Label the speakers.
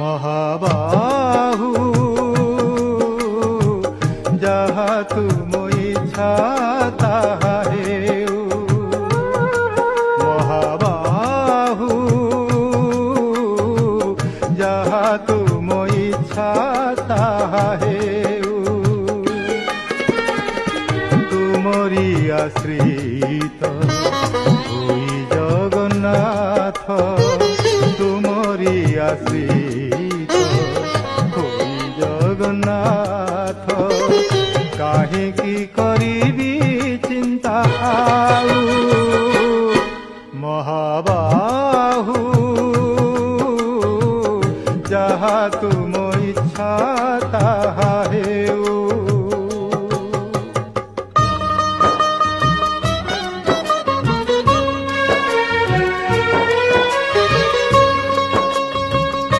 Speaker 1: মহাবাহু যাহা তুম ইচ্ছা তাহা হেউ। মহাবাহু যাহা তুম ইচ্ছা তাহা হেউ। তুমরি আশ্রিত হই জগন্নাথ, তুমরি আশ্রিত হই জগন্নাথ। কাহিকি করিবি চিন্তা আউ। মহাবাহু যাহা তুম